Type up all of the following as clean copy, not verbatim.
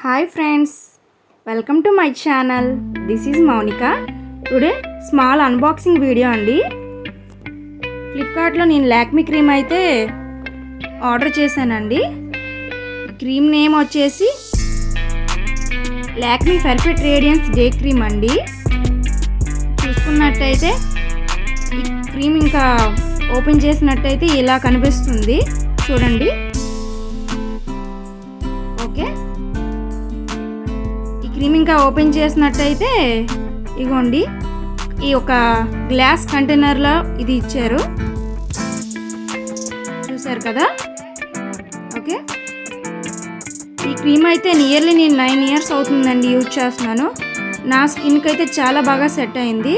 Hi friends, welcome to my channel. This is Monica. Today small unboxing video అండి. ఫ్లిప్కార్ట్లో నేను Lakme cream అయితే order చేశానండి. క్రీమ్ నేమ్ వచ్చేసి Lakme perfect radiance day cream అండి. చూసుకున్నట్టయితే ఈ క్రీమ్ ఇంకా ఓపెన్ చేసినట్టయితే ఇలా కనిపిస్తుంది చూడండి. ఓకే, క్రీమ్ ఇంకా ఓపెన్ చేసినట్టయితే ఇగోండి ఈ ఒక గ్లాస్ కంటైనర్లో ఇది ఇచ్చారు, చూసారు కదా. ఓకే, ఈ క్రీమ్ అయితే నియర్లీ నేను 9 years అవుతుందండి యూజ్ చేస్తున్నాను. నా స్కిన్కి అయితే చాలా బాగా సెట్ అయింది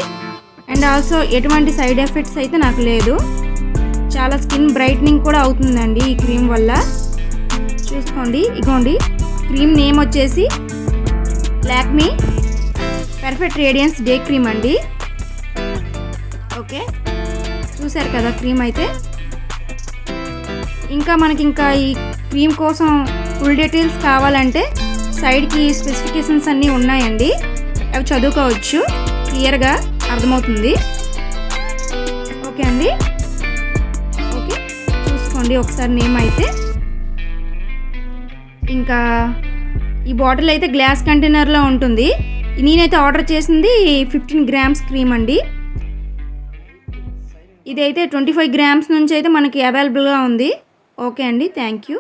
అండ్ ఆల్సో ఎటువంటి సైడ్ ఎఫెక్ట్స్ అయితే నాకు లేదు. చాలా స్కిన్ బ్రైట్నింగ్ కూడా అవుతుందండి ఈ క్రీమ్ వల్ల. చూసుకోండి, ఇగోండి క్రీమ్ నేమ్ వచ్చేసి Lakme perfect radiance day cream అండి. ఓకే, చూసారు కదా క్రీమ్ అయితే. ఇంకా మనకి ఈ క్రీమ్ కోసం ఫుల్ డీటెయిల్స్ కావాలంటే సైడ్కి స్పెసిఫికేషన్స్ అన్నీ ఉన్నాయండి, అవి చదువుకోవచ్చు, క్లియర్గా అర్థమవుతుంది. ఓకే అండి. ఓకే, చూసుకోండి ఒకసారి నేమ్ అయితే. ఇంకా ఈ బాటిల్ అయితే గ్లాస్ కంటైనర్లో ఉంటుంది. నేనైతే ఆర్డర్ చేసింది 15 grams క్రీమ్ అండి. ఇదైతే 25 grams నుంచి అయితే మనకి అవైలబుల్గా ఉంది. ఓకే అండి, థ్యాంక్ యూ.